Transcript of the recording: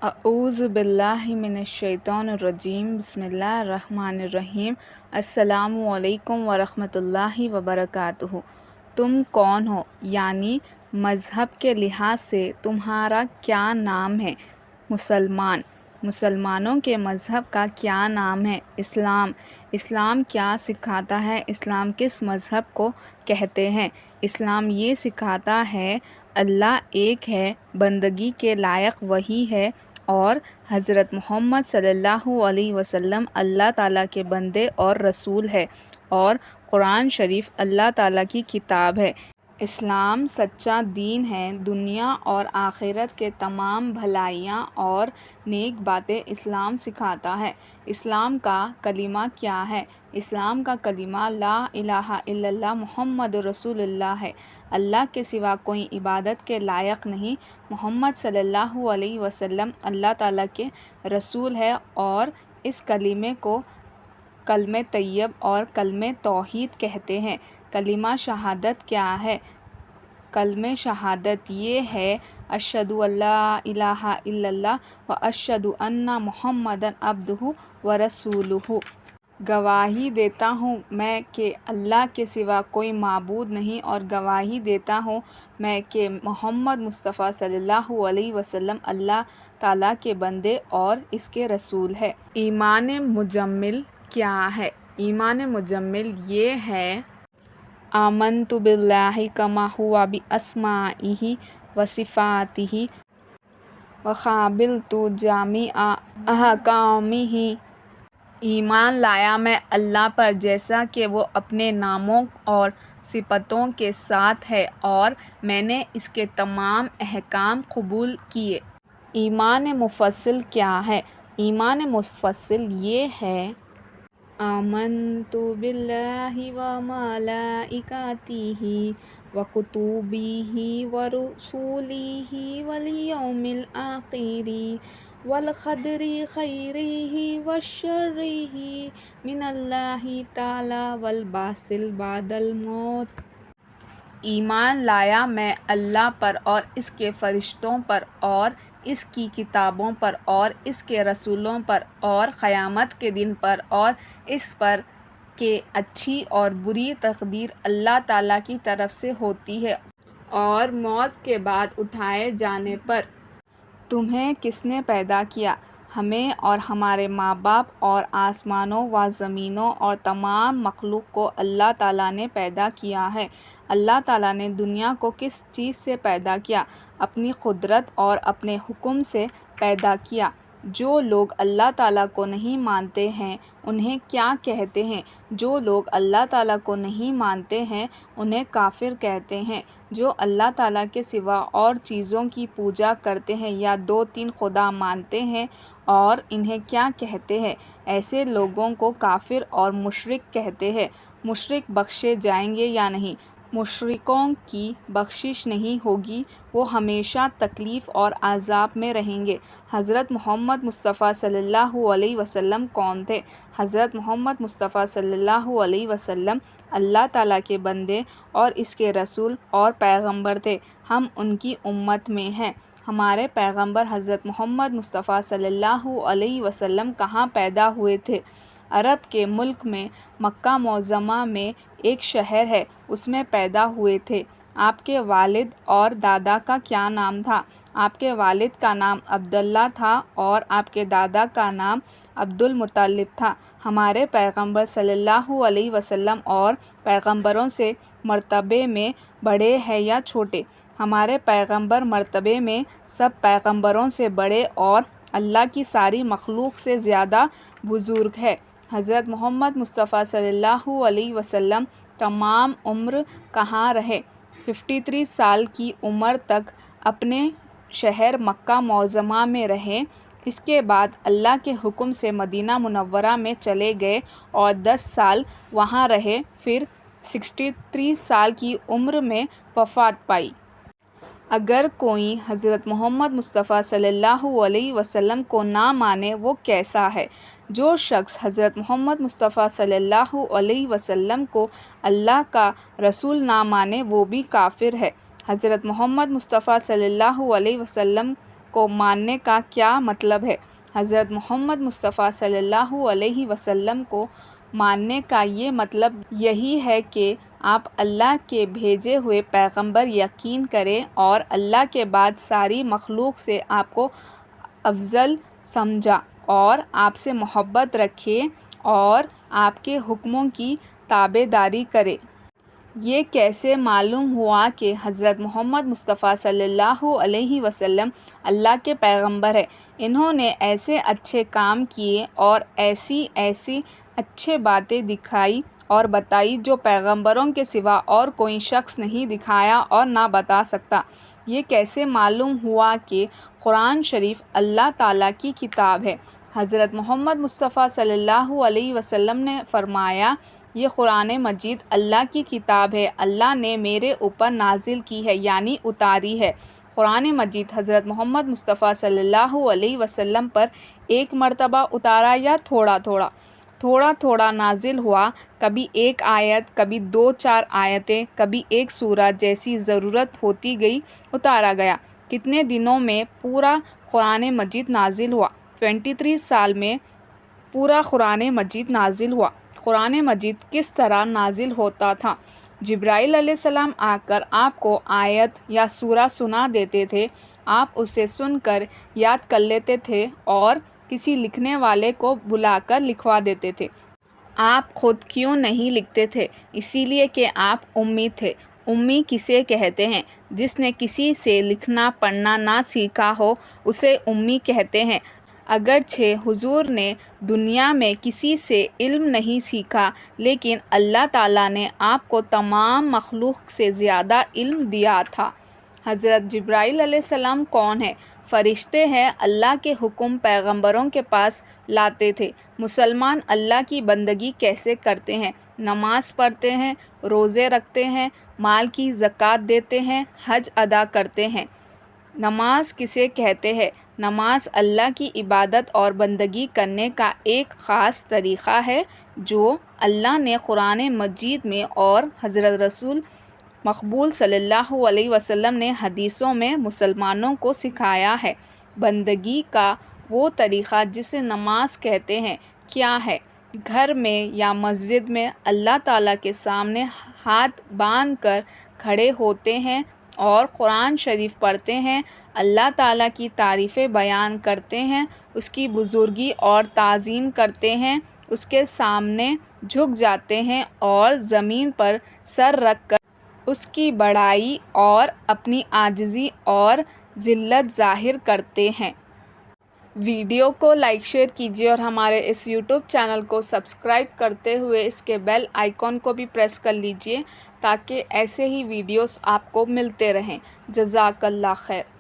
اعوذ باللہ من الشیطان الرجیم بسم اللہ الرحمن الرحیم السلام علیکم ورحمۃ اللہ وبرکاتہ۔ تم کون ہو؟ یعنی مذہب کے لحاظ سے تمہارا کیا نام ہے؟ مسلمان۔ مسلمانوں کے مذہب کا کیا نام ہے؟ اسلام۔ اسلام کیا سکھاتا ہے؟ اسلام کس مذہب کو کہتے ہیں؟ اسلام یہ سکھاتا ہے اللہ ایک ہے، بندگی کے لائق وہی ہے اور حضرت محمد صلی اللہ علیہ وسلم اللہ تعالیٰ کے بندے اور رسول ہے، اور قرآن شریف اللہ تعالیٰ کی کتاب ہے۔ اسلام سچا دین ہے۔ دنیا اور آخرت کے تمام بھلائیاں اور نیک باتیں اسلام سکھاتا ہے۔ اسلام کا کلمہ کیا ہے؟ اسلام کا کلمہ لا الہ الا اللہ محمد رسول اللہ ہے۔ اللہ کے سوا کوئی عبادت کے لائق نہیں۔ محمد صلی اللہ علیہ وسلم اللہ تعالیٰ کے رسول ہے، اور اس کلمے کو کلمہ طیب اور کلمہ توحید کہتے ہیں۔ کلمہ شہادت کیا ہے؟ کلمہ شہادت یہ ہے اشہد ان لا الہ الا اللہ و اشہد ان محمدًا عبدہ و رسولہ۔ گواہی دیتا ہوں میں کہ اللہ کے سوا کوئی معبود نہیں، اور گواہی دیتا ہوں میں کہ محمد مصطفیٰ صلی اللہ علیہ وسلم اللہ تعالیٰ کے بندے اور اس کے رسول ہے۔ ایمان مجمل کیا ہے؟ ایمان مجمل یہ ہے آمنت باللہ کما ہوا باسمائہ و صفاتہ و قبلت جمیع احکامہ۔ ایمان لایا میں اللہ پر جیسا کہ وہ اپنے ناموں اور صفتوں کے ساتھ ہے، اور میں نے اس کے تمام احکام قبول کیے۔ ایمان مفصل کیا ہے؟ ایمان مفصل یہ ہے آمنت باللہ و ملائکتہ و کتبہ و رسلہ والیوم الآخر والقدر خیرہ و شرہ من اللہ تعالی والبعث بعد الموت۔ ایمان لایا میں اللہ پر اور اس کے فرشتوں پر اور اس کی کتابوں پر اور اس کے رسولوں پر اور قیامت کے دن پر، اور اس پر کہ اچھی اور بری تقدیر اللہ تعالیٰ کی طرف سے ہوتی ہے، اور موت کے بعد اٹھائے جانے پر۔ تمہیں کس نے پیدا کیا؟ ہمیں اور ہمارے ماں باپ اور آسمانوں و زمینوں اور تمام مخلوق کو اللہ تعالیٰ نے پیدا کیا ہے۔ اللہ تعالیٰ نے دنیا کو کس چیز سے پیدا کیا؟ اپنی قدرت اور اپنے حکم سے پیدا کیا۔ جو لوگ اللہ تعالیٰ کو نہیں مانتے ہیں انہیں کیا کہتے ہیں؟ جو لوگ اللہ تعالیٰ کو نہیں مانتے ہیں انہیں کافر کہتے ہیں۔ جو اللہ تعالیٰ کے سوا اور چیزوں کی پوجا کرتے ہیں یا دو تین خدا مانتے ہیں، اور انہیں کیا کہتے ہیں؟ ایسے لوگوں کو کافر اور مشرک کہتے ہیں۔ مشرک بخشے جائیں گے یا نہیں؟ مشرکوں کی بخشش نہیں ہوگی، وہ ہمیشہ تکلیف اور عذاب میں رہیں گے۔ حضرت محمد مصطفیٰ صلی اللہ علیہ وسلم کون تھے؟ حضرت محمد مصطفیٰ صلی اللہ علیہ وسلم اللہ تعالیٰ کے بندے اور اس کے رسول اور پیغمبر تھے۔ ہم ان کی امت میں ہیں۔ ہمارے پیغمبر حضرت محمد مصطفیٰ صلی اللہ علیہ وسلم کہاں پیدا ہوئے تھے؟ عرب کے ملک میں مکہ معظمہ میں ایک شہر ہے، اس میں پیدا ہوئے تھے۔ آپ کے والد اور دادا کا کیا نام تھا؟ آپ کے والد کا نام عبداللہ تھا اور آپ کے دادا کا نام عبد المطلب تھا۔ ہمارے پیغمبر صلی اللہ علیہ وسلم اور پیغمبروں سے مرتبے میں بڑے ہیں یا چھوٹے؟ ہمارے پیغمبر مرتبے میں سب پیغمبروں سے بڑے اور اللہ کی ساری مخلوق سے زیادہ بزرگ ہے۔ حضرت محمد مصطفیٰ صلی اللہ علیہ وسلم تمام عمر کہاں رہے؟ 53 سال کی عمر تک اپنے شہر مکہ معظمہ میں رہے۔ اس کے بعد اللہ کے حکم سے مدینہ منورہ میں چلے گئے اور 10 سال وہاں رہے، پھر 63 سال کی عمر میں وفات پائی۔ اگر کوئی حضرت محمد مصطفیٰ صلی اللہ علیہ وسلم کو نہ مانے وہ کیسا ہے؟ جو شخص حضرت محمد مصطفیٰ صلی اللہ علیہ وسلم کو اللہ کا رسول نہ مانے وہ بھی کافر ہے۔ حضرت محمد مصطفیٰ صلی اللہ علیہ وسلم کو ماننے کا کیا مطلب ہے؟ حضرت محمد مصطفیٰ صلی اللہ علیہ وسلم کو ماننے کا یہ مطلب یہی ہے کہ آپ اللہ کے بھیجے ہوئے پیغمبر یقین کریں اور اللہ کے بعد ساری مخلوق سے آپ کو افضل سمجھا اور آپ سے محبت رکھے اور آپ کے حکموں کی تابع داری کرے۔ یہ کیسے معلوم ہوا کہ حضرت محمد مصطفیٰ صلی اللہ علیہ وسلم اللہ کے پیغمبر ہیں؟ انہوں نے ایسے اچھے کام کیے اور ایسی اچھے باتیں دکھائی اور بتائی جو پیغمبروں کے سوا اور کوئی شخص نہیں دکھایا اور نہ بتا سکتا۔ یہ کیسے معلوم ہوا کہ قرآن شریف اللہ تعالیٰ کی کتاب ہے؟ حضرت محمد مصطفیٰ صلی اللہ علیہ وسلم نے فرمایا، یہ قرآن مجید اللہ کی کتاب ہے، اللہ نے میرے اوپر نازل کی ہے یعنی اتاری ہے۔ قرآن مجید حضرت محمد مصطفیٰ صلی اللہ علیہ وسلم پر ایک مرتبہ اتارا یا تھوڑا تھوڑا نازل ہوا، کبھی ایک آیت، کبھی 2-4 آیتیں، کبھی ایک سورہ، جیسی ضرورت ہوتی گئی اتارا گیا۔ کتنے دنوں میں پورا قرآن مجید نازل ہوا؟ 23 سال میں پورا قرآن مجید نازل ہوا۔ قرآن مجید کس طرح نازل ہوتا تھا؟ جبرائیل علیہ السلام آ کر آپ کو آیت یا سورہ سنا دیتے تھے، آپ اسے سن کر یاد کر لیتے تھے اور کسی لکھنے والے کو بلا کر لکھوا دیتے تھے۔ آپ خود کیوں نہیں لکھتے تھے؟ اسی لیے کہ آپ امی تھے۔ امی کسے کہتے ہیں؟ جس نے کسی سے لکھنا پڑھنا نہ سیکھا ہو اسے امی کہتے ہیں۔ اگرچہ حضور نے دنیا میں کسی سے علم نہیں سیکھا لیکن اللہ تعالیٰ نے آپ کو تمام مخلوق سے زیادہ علم دیا تھا۔ حضرت جبرائیل علیہ السلام کون ہیں؟ فرشتے ہیں، اللہ کے حکم پیغمبروں کے پاس لاتے تھے۔ مسلمان اللہ کی بندگی کیسے کرتے ہیں؟ نماز پڑھتے ہیں، روزے رکھتے ہیں، مال کی زکوٰۃ دیتے ہیں، حج ادا کرتے ہیں۔ نماز کسے کہتے ہیں؟ نماز اللہ کی عبادت اور بندگی کرنے کا ایک خاص طریقہ ہے جو اللہ نے قرآن مجید میں اور حضرت رسول مقبول صلی اللہ علیہ وسلم نے حدیثوں میں مسلمانوں کو سکھایا ہے۔ بندگی کا وہ طریقہ جسے نماز کہتے ہیں کیا ہے؟ گھر میں یا مسجد میں اللہ تعالیٰ کے سامنے ہاتھ باندھ کر کھڑے ہوتے ہیں اور قرآن شریف پڑھتے ہیں، اللہ تعالیٰ کی تعریفیں بیان کرتے ہیں، اس کی بزرگی اور تعظیم کرتے ہیں، اس کے سامنے جھک جاتے ہیں اور زمین پر سر رکھ کر اس کی بڑائی اور اپنی عاجزی اور ذلت ظاہر کرتے ہیں۔ ویڈیو کو لائک شیئر کیجیے اور ہمارے اس یوٹیوب چینل کو سبسکرائب کرتے ہوئے اس کے بیل آئیکن کو بھی پریس کر لیجیے تاکہ ایسے ہی ویڈیوز آپ کو ملتے رہیں۔ جزاک اللہ خیر۔